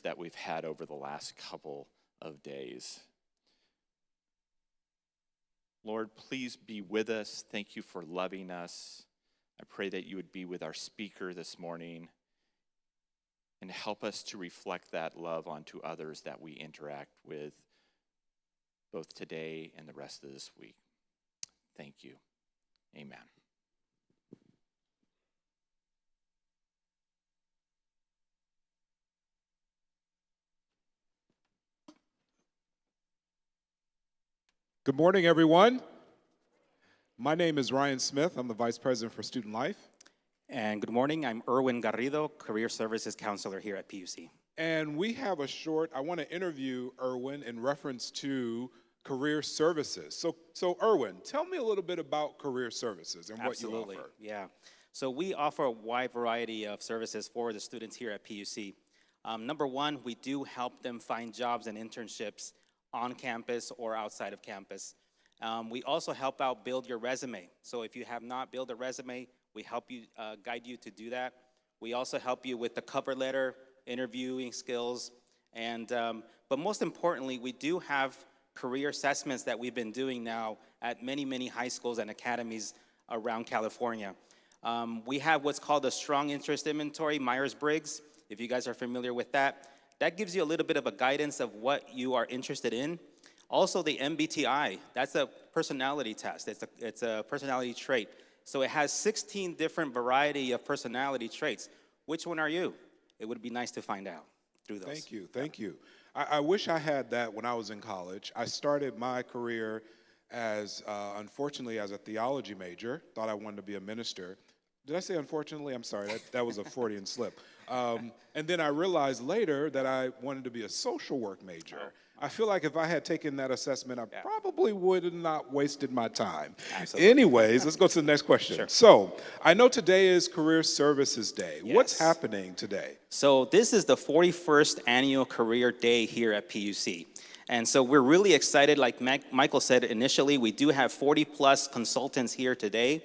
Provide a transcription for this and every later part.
that we've had over the last couple of days. Lord, please be with us. Thank you for loving us. I pray that you would be with our speaker this morning and help us to reflect that love onto others that we interact with both today and the rest of this week. Thank you. Amen. Good morning, everyone. My name is Ryan Smith. I'm the Vice President for Student Life. And good morning, I'm Erwin Garrido, Career Services Counselor here at PUC. And we have I want to interview Erwin in reference to career services. So Erwin, tell me a little bit about career services and what you offer. Yeah. So we offer a wide variety of services for the students here at PUC. Number one, we do help them find jobs and internships on campus or outside of campus. We also help out build your resume. So if you have not built a resume, we help you, guide you to do that. We also help you with the cover letter, interviewing skills, and but most importantly, we do have career assessments that we've been doing now at many high schools and academies around California. We have what's called a strong interest inventory, Myers-Briggs, if you guys are familiar with that. That gives you a little bit of a guidance of what you are interested in. Also, the MBTI, that's a personality test. It's a personality trait. So it has 16 different variety of personality traits. Which one are you? It would be nice to find out through those. Thank you. I wish I had that when I was in college. I started my career unfortunately, as a theology major. Thought I wanted to be a minister. Did I say unfortunately? I'm sorry, that was a Freudian slip. And then I realized later that I wanted to be a social work major. I feel like if I had taken that assessment, I probably would have not wasted my time. Absolutely. Anyways, let's go to the next question. Sure. So, I know today is Career Services Day. Yes. What's happening today? So this is the 41st annual Career Day here at PUC. And so we're really excited. Like Michael said initially, we do have 40 plus consultants here today.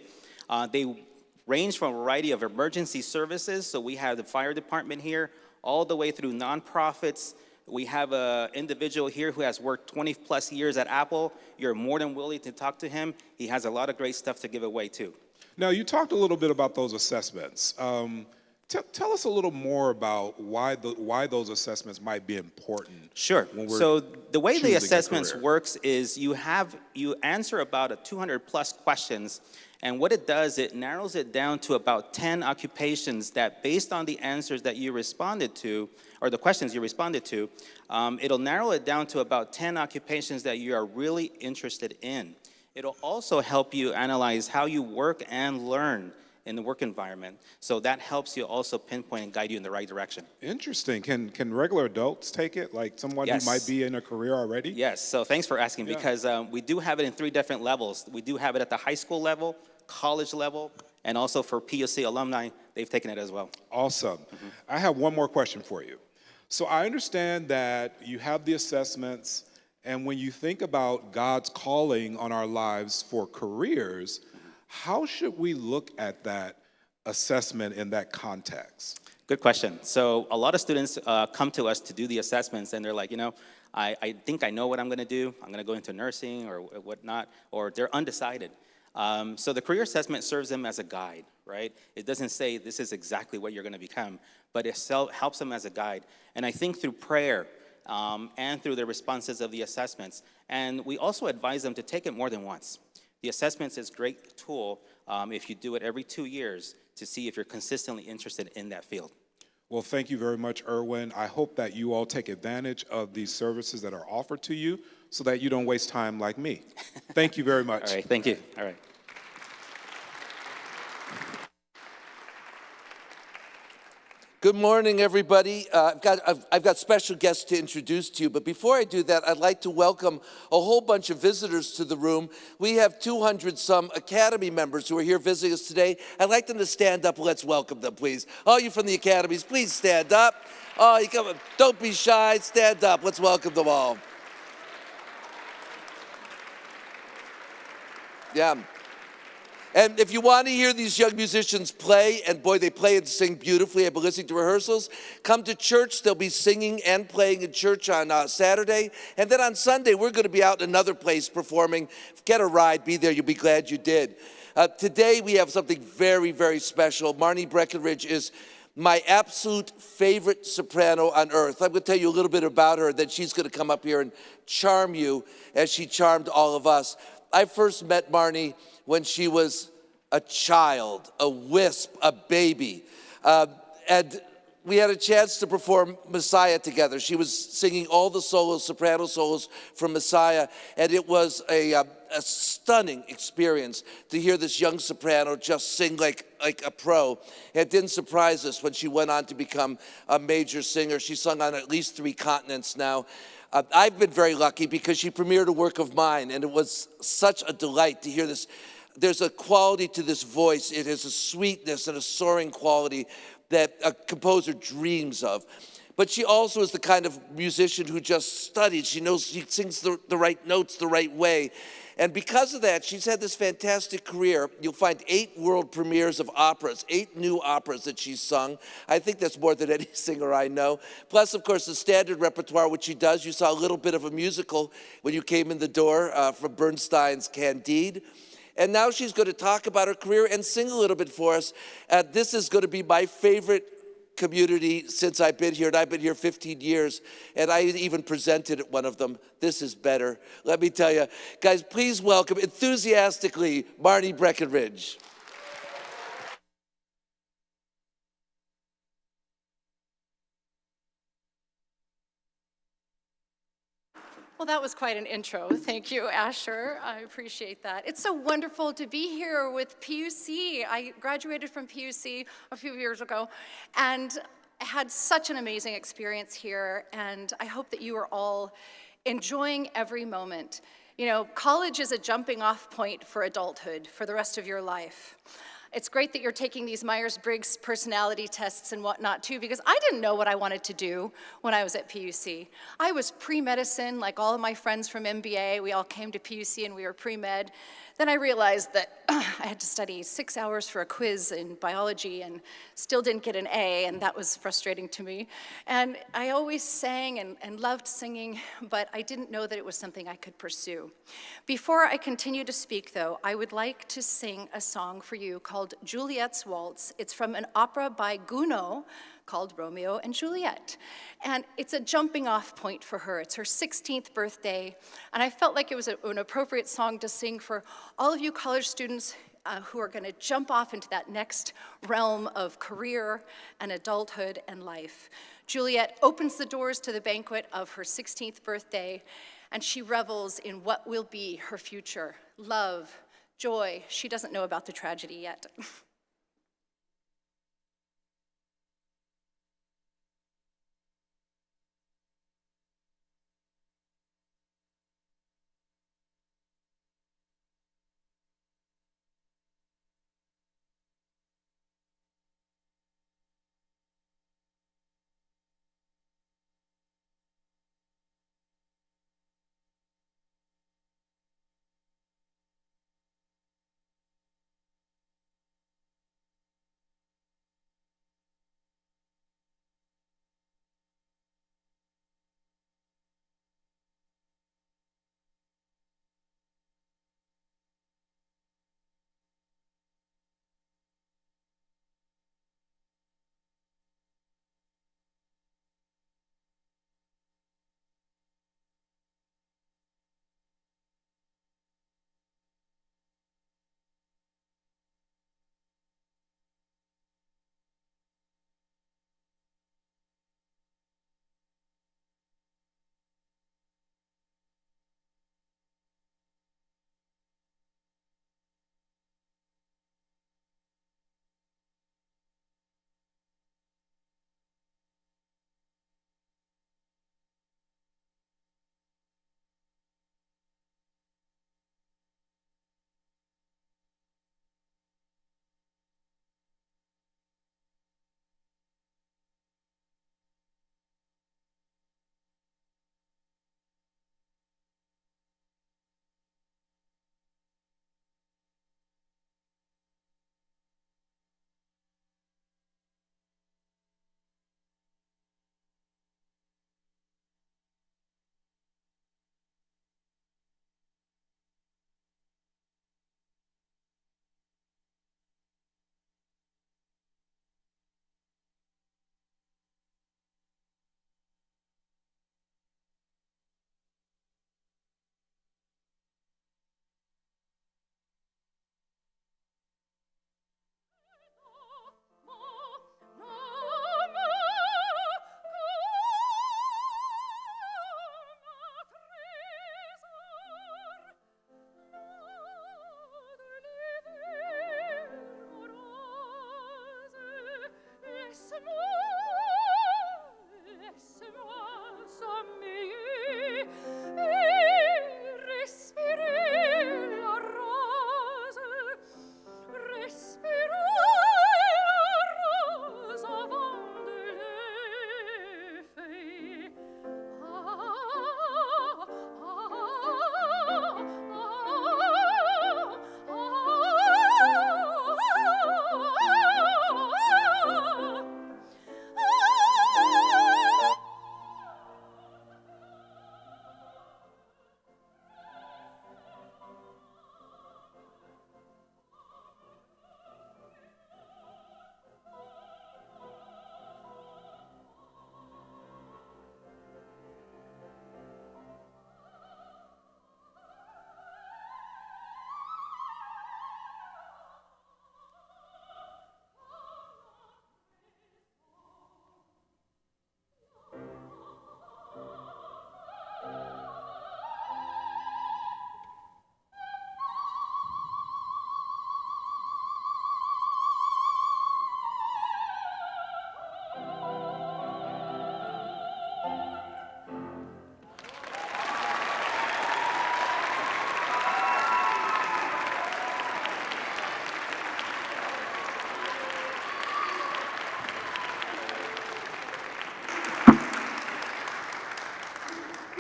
They range from a variety of emergency services. So we have the fire department here, all the way through nonprofits. We have an individual here who has worked 20 plus years at Apple. You're more than willing to talk to him. He has a lot of great stuff to give away too. Now, you talked a little bit about those assessments. Tell us a little more about why those assessments might be important. Sure. So the way the assessments career. works is you answer about 200 plus questions, and what it does, it narrows it down to about 10 occupations that, based on the answers that you responded to, or the questions you responded to, it'll narrow it down to about 10 occupations that you are really interested in. It'll also help you analyze how you work and learn in the work environment. So that helps you also pinpoint and guide you in the right direction. Interesting. Can regular adults take it? Like someone Yes. who might be in a career already? Yes, so thanks for asking, because we do have it in 3 different levels. We do have it at the high school level, college level, and also for PUC alumni, they've taken it as well. Awesome. I have one more question for you. So I understand that you have the assessments, and when you think about God's calling on our lives for careers, how should we look at that assessment in that context? Good question. So a lot of students come to us to do the assessments, and they're like, I think I know what I'm going to do. I'm going to go into nursing or whatnot, or they're undecided. So the career assessment serves them as a guide, right? It doesn't say this is exactly what you're going to become, but it helps them as a guide. And I think through prayer and through the responses of the assessments, and we also advise them to take it more than once. The assessments is a great tool if you do it every 2 years to see if you're consistently interested in that field. Well, thank you very much, Erwin. I hope that you all take advantage of these services that are offered to you so that you don't waste time like me. Thank you very much. All right, thank you. All right. Good morning, everybody. I've got special guests to introduce to you, but before I do that, I'd like to welcome a whole bunch of visitors to the room. We have 200-some Academy members who are here visiting us today. I'd like them to stand up. Let's welcome them, please. All you from the Academies, please stand up. Oh, you come. Don't be shy. Stand up. Let's welcome them all. Yeah. And if you want to hear these young musicians play, and boy, they play and sing beautifully. I've been listening to rehearsals. Come to church. They'll be singing and playing in church on Saturday. And then on Sunday, we're going to be out in another place performing. Get a ride. Be there. You'll be glad you did. Today, we have something very, very special. Marnie Breckenridge is my absolute favorite soprano on earth. I'm going to tell you a little bit about her, then she's going to come up here and charm you as she charmed all of us. I first met Marnie when she was a child, a wisp, a baby. And we had a chance to perform Messiah together. She was singing all the solos, soprano solos from Messiah, and it was a stunning experience to hear this young soprano just sing like a pro. It didn't surprise us when she went on to become a major singer. She's sung on at least 3 continents now. I've been very lucky because she premiered a work of mine, and it was such a delight to hear this. There's a quality to this voice. It has a sweetness and a soaring quality that a composer dreams of. But she also is the kind of musician who just studied. She knows she sings the right notes the right way. And because of that, she's had this fantastic career. You'll find 8 world premieres of operas, 8 new operas that she's sung. I think that's more than any singer I know. Plus, of course, the standard repertoire, which she does. You saw a little bit of a musical when you came in the door from Bernstein's Candide. And now she's going to talk about her career and sing a little bit for us. This is going to be my favorite community since I've been here, and I've been here 15 years, and I even presented at one of them. This is better. Let me tell you. Guys, please welcome enthusiastically Marnie Breckenridge. Well, that was quite an intro. Thank you, Asher. I appreciate that. It's so wonderful to be here with PUC. I graduated from PUC a few years ago and had such an amazing experience here, and I hope that you are all enjoying every moment. You know, college is a jumping off point for adulthood for the rest of your life. It's great that you're taking these Myers-Briggs personality tests and whatnot too, because I didn't know what I wanted to do when I was at PUC. I was pre-medicine, like all of my friends from MBA. We all came to PUC and we were pre-med. Then I realized that I had to study 6 hours for a quiz in biology and still didn't get an A, and that was frustrating to me. And I always sang and loved singing, but I didn't know that it was something I could pursue. Before I continue to speak, though, I would like to sing a song for you called Juliet's Waltz. It's from an opera by Gounod called Romeo and Juliet. And it's a jumping off point for her. It's her 16th birthday, and I felt like it was an appropriate song to sing for all of you college students who are gonna jump off into that next realm of career and adulthood and life. Juliet opens the doors to the banquet of her 16th birthday, and she revels in what will be her future. Love, joy. She doesn't know about the tragedy yet.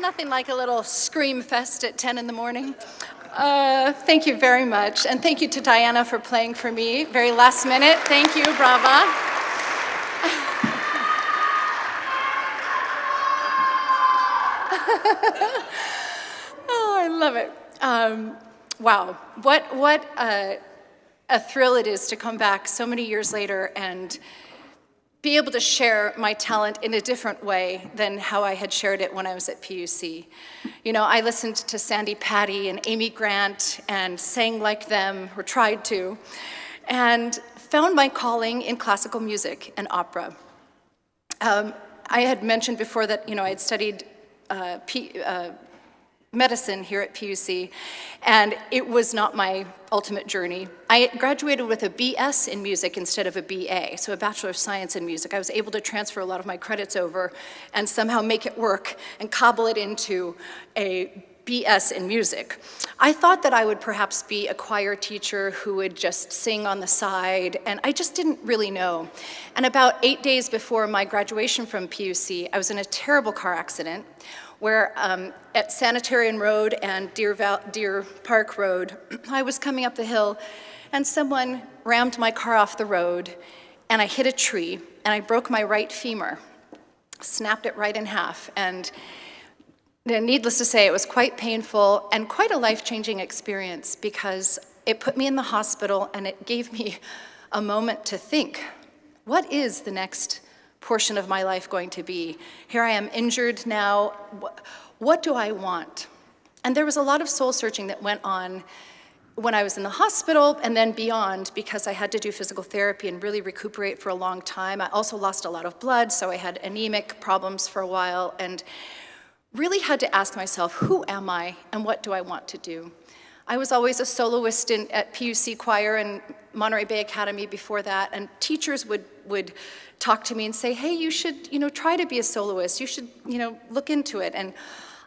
Nothing like a little scream fest at 10 in the morning. Thank you very much. And thank you to Diana for playing for me. Very last minute. Thank you, brava. Oh, I love it. Wow, what a thrill it is to come back so many years later and be able to share my talent in a different way than how I had shared it when I was at PUC. You know, I listened to Sandy Patty and Amy Grant and sang like them, or tried to, and found my calling in classical music and opera. I had mentioned before that, you know, I had studied medicine here at PUC, and it was not my ultimate journey. I graduated with a BS in music instead of a BA, so a Bachelor of Science in Music. I was able to transfer a lot of my credits over and somehow make it work and cobble it into a BS in music. I thought that I would perhaps be a choir teacher who would just sing on the side, and I just didn't really know. And about 8 days before my graduation from PUC, I was in a terrible car accident where at Sanitarian Road and Deer Park Road, I was coming up the hill and someone rammed my car off the road and I hit a tree and I broke my right femur, snapped it right in half. And needless to say, it was quite painful and quite a life-changing experience because it put me in the hospital and it gave me a moment to think, what is the next portion of my life going to be? Here I am injured now. What do I want? And there was a lot of soul searching that went on when I was in the hospital and then beyond, because I had to do physical therapy and really recuperate for a long time. I also lost a lot of blood, so I had anemic problems for a while and really had to ask myself, who am I and what do I want to do? I was always a soloist at PUC Choir and Monterey Bay Academy before that, and teachers would talk to me and say, hey, you should, try to be a soloist. You should, look into it. And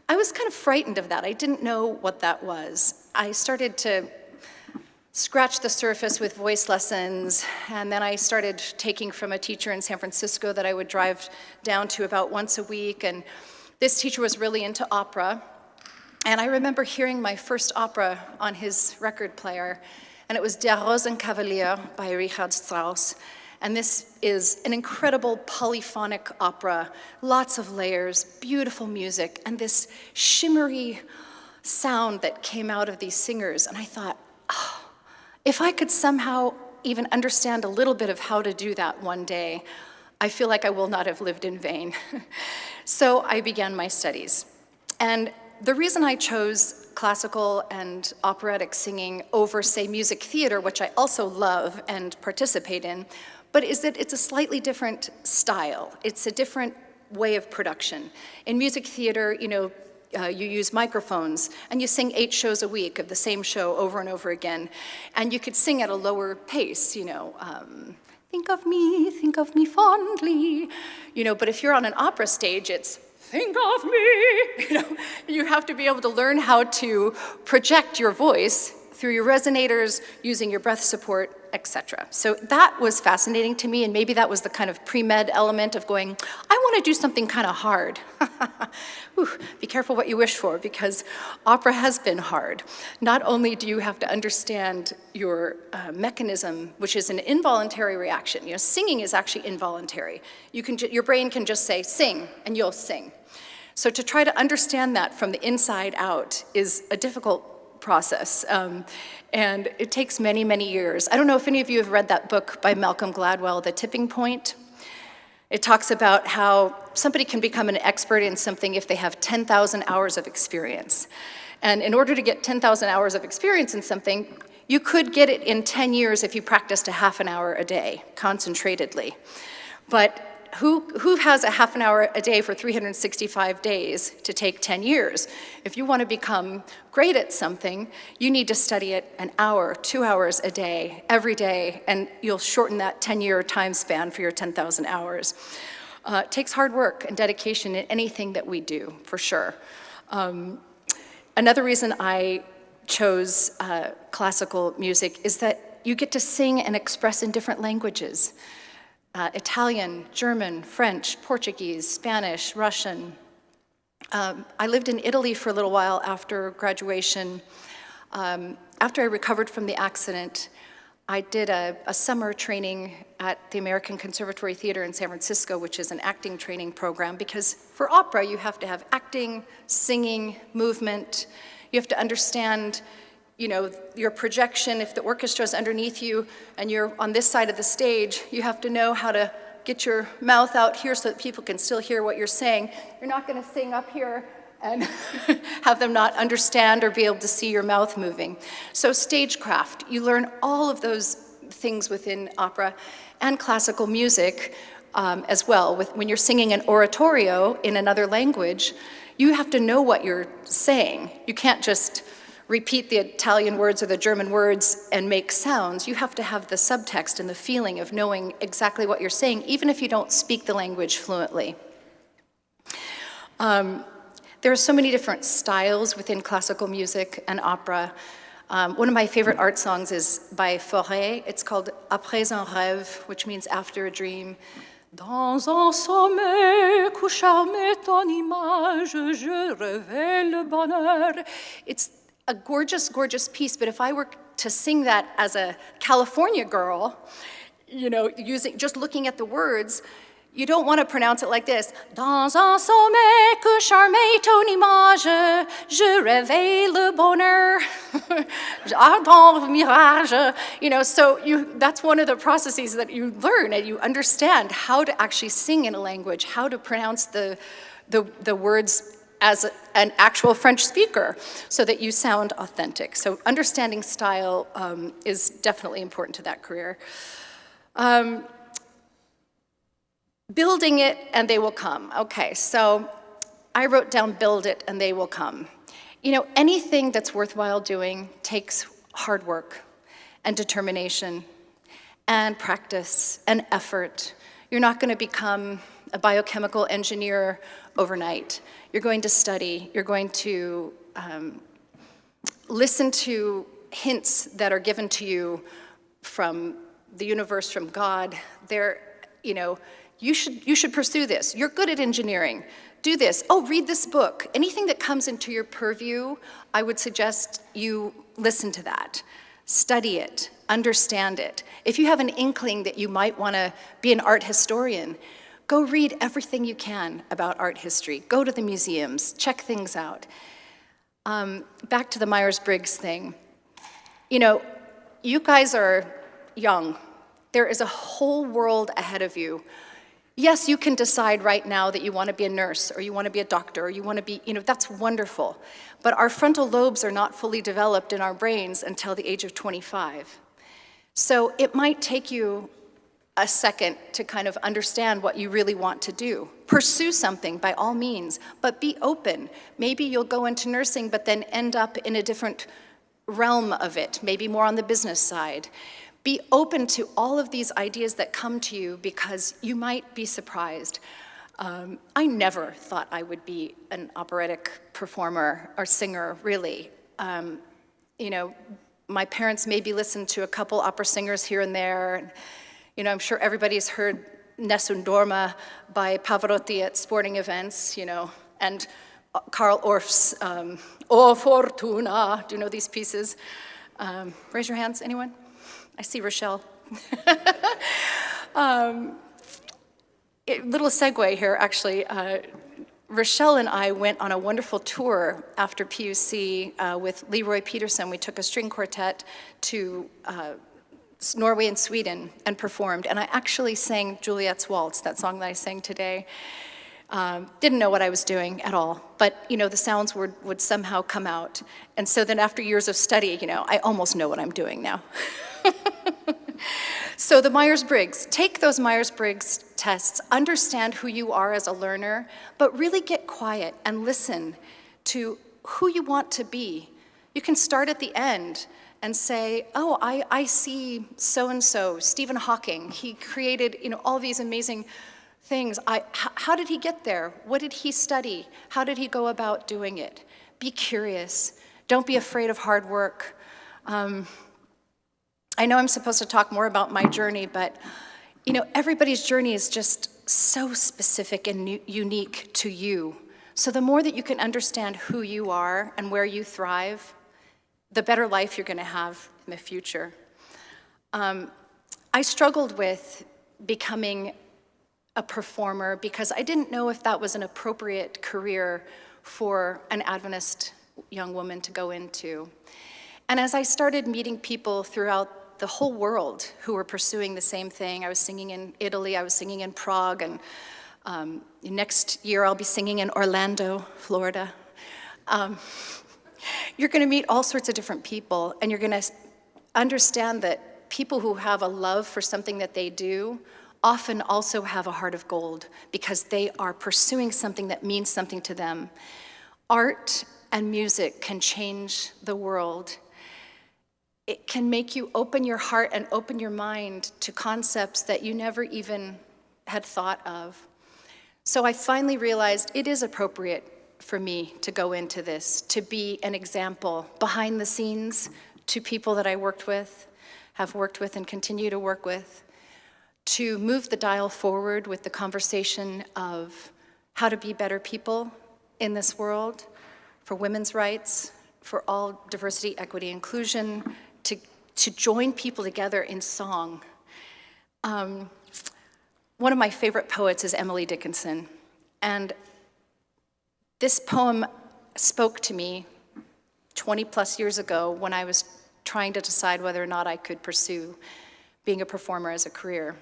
I was kind of frightened of that. I didn't know what that was. I started to scratch the surface with voice lessons, and then I started taking from a teacher in San Francisco that I would drive down to about once a week, and this teacher was really into opera. And I remember hearing my first opera on his record player, and it was Der Rosenkavalier by Richard Strauss. And this is an incredible polyphonic opera, lots of layers, beautiful music, and this shimmery sound that came out of these singers. And I thought, oh, if I could somehow even understand a little bit of how to do that one day, I feel like I will not have lived in vain. So I began my studies. And the reason I chose classical and operatic singing over, say, music theater, which I also love and participate in, but is that it's a slightly different style. It's a different way of production. In music theater, you use microphones and you sing 8 shows a week of the same show over and over again. And you could sing at a lower pace, think of me fondly. But if you're on an opera stage, it's think of me. You have to be able to learn how to project your voice through your resonators, using your breath support, etc. So that was fascinating to me, and maybe that was the kind of pre-med element of going, I want to do something kind of hard. Whew, be careful what you wish for, because opera has been hard. Not only do you have to understand your mechanism, which is an involuntary reaction. Singing is actually involuntary. Your brain can just say, sing, and you'll sing. So to try to understand that from the inside out is a difficult process, and it takes many, many years. I don't know if any of you have read that book by Malcolm Gladwell, The Tipping Point. It talks about how somebody can become an expert in something if they have 10,000 hours of experience. And in order to get 10,000 hours of experience in something, you could get it in 10 years if you practiced a half an hour a day, concentratedly. But who has a half an hour a day for 365 days to take 10 years? If you want to become great at something, you need to study it an hour, 2 hours a day, every day, and you'll shorten that 10-year time span for your 10,000 hours. It takes hard work and dedication in anything that we do, for sure. Another reason I chose classical music is that you get to sing and express in different languages. Italian, German, French, Portuguese, Spanish, Russian. I lived in Italy for a little while after graduation. After I recovered from the accident, I did a summer training at the American Conservatory Theater in San Francisco, which is an acting training program, because for opera, you have to have acting, singing, movement. You have to understand, your projection. If the orchestra is underneath you and you're on this side of the stage, you have to know how to get your mouth out here so that people can still hear what you're saying. You're not going to sing up here and have them not understand or be able to see your mouth moving. So stagecraft, you learn all of those things within opera and classical music as well. When you're singing an oratorio in another language, you have to know what you're saying. You can't just repeat the Italian words or the German words and make sounds. You have to have the subtext and the feeling of knowing exactly what you're saying, even if you don't speak the language fluently. There are so many different styles within classical music and opera. One of my favorite art songs is by Fauré. It's called Après un rêve, which means after a dream. Dans un sommeil couchard met ton image, je rêvais le bonheur. It's a gorgeous, gorgeous piece, but if I were to sing that as a California girl, just looking at the words, you don't want to pronounce it like this. Dans un sommeil que charmait ton image, je rêvais le bonheur. Dans le mirage. So that's one of the processes that you learn, and you understand how to actually sing in a language, how to pronounce the words as an actual French speaker so that you sound authentic. So understanding style is definitely important to that career. Building it and they will come. Okay, so I wrote down build it and they will come. Anything that's worthwhile doing takes hard work and determination and practice and effort. You're not going to become a biochemical engineer overnight. You're going to study. You're going to listen to hints that are given to you from the universe, from God. You should pursue this. You're good at engineering. Do this. Oh, read this book. Anything that comes into your purview, I would suggest you listen to that. Study it. Understand it. If you have an inkling that you might want to be an art historian, go read everything you can about art history. Go to the museums. Check things out. Back to the Myers-Briggs thing. You guys are young. There is a whole world ahead of you. Yes, you can decide right now that you want to be a nurse or you want to be a doctor or you want to be, that's wonderful. But our frontal lobes are not fully developed in our brains until the age of 25. So it might take you a second to kind of understand what you really want to do. Pursue something by all means, but be open. Maybe you'll go into nursing but then end up in a different realm of it, maybe more on the business side. Be open to all of these ideas that come to you because you might be surprised. I never thought I would be an operatic performer or singer, really. My parents maybe listened to a couple opera singers here and there. And, I'm sure everybody's heard Nessun Dorma by Pavarotti at sporting events, and Carl Orff's O Fortuna. Do you know these pieces? Raise your hands, anyone? I see Rochelle. Little segue here, actually. Rochelle and I went on a wonderful tour after PUC with Leroy Peterson. We took a string quartet to Norway and Sweden and performed. And I actually sang Juliet's Waltz, that song that I sang today. Didn't know what I was doing at all, but the sounds would somehow come out. And so then after years of study, I almost know what I'm doing now. So the Myers-Briggs, take those Myers-Briggs tests, understand who you are as a learner, but really get quiet and listen to who you want to be. You can start at the end and say, oh, I see so-and-so, Stephen Hawking. He created all these amazing things. How did he get there? What did he study? How did he go about doing it? Be curious. Don't be afraid of hard work. I know I'm supposed to talk more about my journey, but everybody's journey is just so specific and unique to you. So the more that you can understand who you are and where you thrive, the better life you're going to have in the future. I struggled with becoming a performer because I didn't know if that was an appropriate career for an Adventist young woman to go into. And as I started meeting people throughout the whole world who were pursuing the same thing, I was singing in Italy, I was singing in Prague, and next year I'll be singing in Orlando, Florida. You're going to meet all sorts of different people, and you're going to understand that people who have a love for something that they do often also have a heart of gold because they are pursuing something that means something to them. Art and music can change the world. It can make you open your heart and open your mind to concepts that you never even had thought of. So I finally realized it is appropriate for me to go into this, to be an example behind the scenes to people that I worked with, have worked with, and continue to work with, to move the dial forward with the conversation of how to be better people in this world, for women's rights, for all diversity, equity, inclusion, to join people together in song. One of my favorite poets is Emily Dickinson, and this poem spoke to me 20 plus years ago when I was trying to decide whether or not I could pursue being a performer as a career.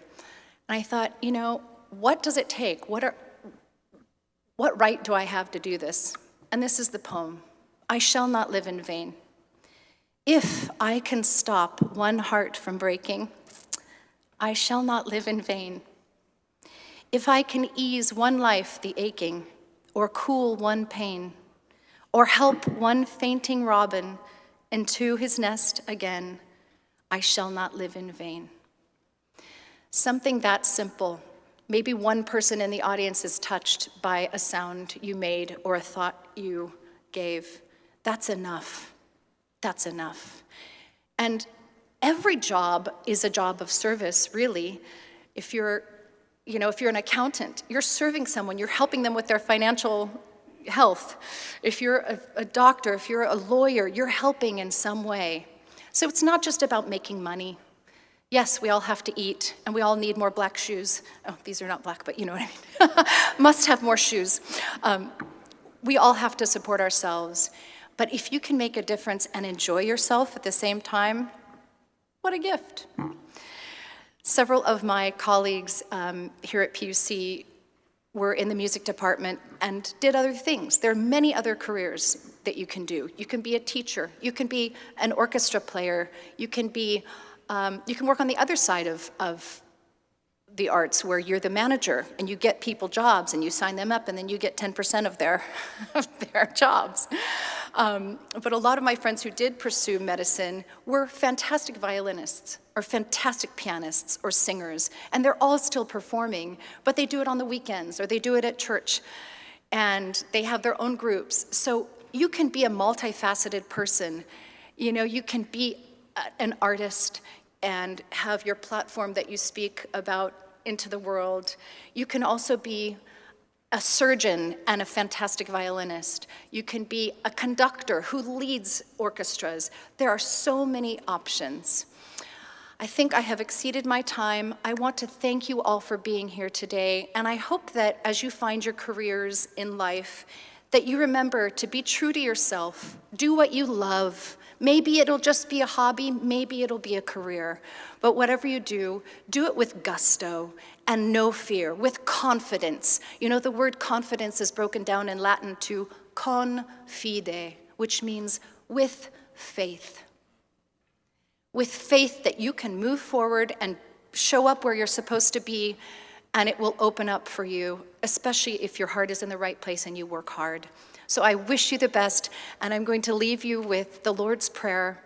And I thought, you know, what does it take? What right do I have to do this? And this is the poem. I shall not live in vain. If I can stop one heart from breaking, I shall not live in vain. If I can ease one life the aching, or cool one pain, or help one fainting robin into his nest again, I shall not live in vain. Something that simple. Maybe one person in the audience is touched by a sound you made or a thought you gave. That's enough. That's enough. And every job is a job of service, really. If you're an accountant, you're serving someone, you're helping them with their financial health. If you're a doctor, if you're a lawyer, you're helping in some way. So it's not just about making money. Yes, we all have to eat, and we all need more black shoes. Oh, these are not black, but you know what I mean. Must have more shoes. We all have to support ourselves. But if you can make a difference and enjoy yourself at the same time, what a gift. Several of my colleagues here at PUC were in the music department and did other things. There are many other careers that you can do. You can be a teacher. You can be an orchestra player. You can work on the other side of the arts where you're the manager and you get people jobs and you sign them up and then you get 10% of their jobs. But a lot of my friends who did pursue medicine were fantastic violinists or fantastic pianists or singers, and they're all still performing, but they do it on the weekends or they do it at church, and they have their own groups. So you can be a multifaceted person. You know, you can be an artist and have your platform that you speak about into the world. You can also be a surgeon and a fantastic violinist. You can be a conductor who leads orchestras. There are so many options. I think I have exceeded my time. I want to thank you all for being here today, and I hope that as you find your careers in life, that you remember to be true to yourself, do what you love. Maybe it'll just be a hobby, maybe it'll be a career. But whatever you do it with gusto and no fear, with confidence. You know, the word confidence is broken down in Latin to confide, which means with faith. With faith that you can move forward and show up where you're supposed to be, and it will open up for you, especially if your heart is in the right place and you work hard. So I wish you the best, and I'm going to leave you with the Lord's Prayer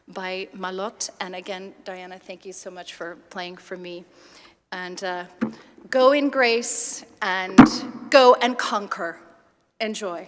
by Malot. And again, Diana, thank you so much for playing for me. And go in grace and go and conquer. Enjoy.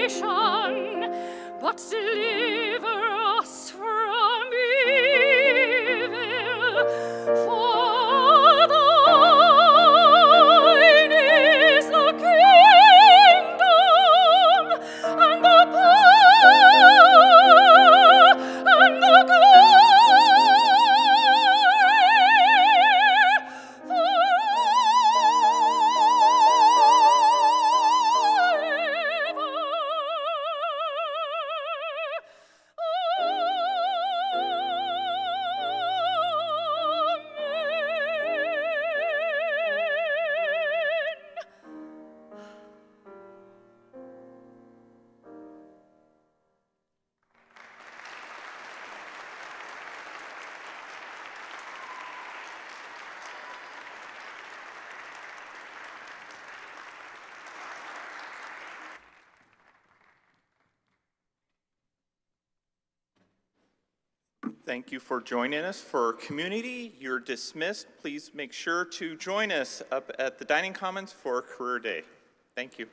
salvation, but deliver us from evil. For thine is the kingdom and the power and the Thank you for joining us for community. You're dismissed. Please make sure to join us up at the Dining Commons for Career Day. Thank you.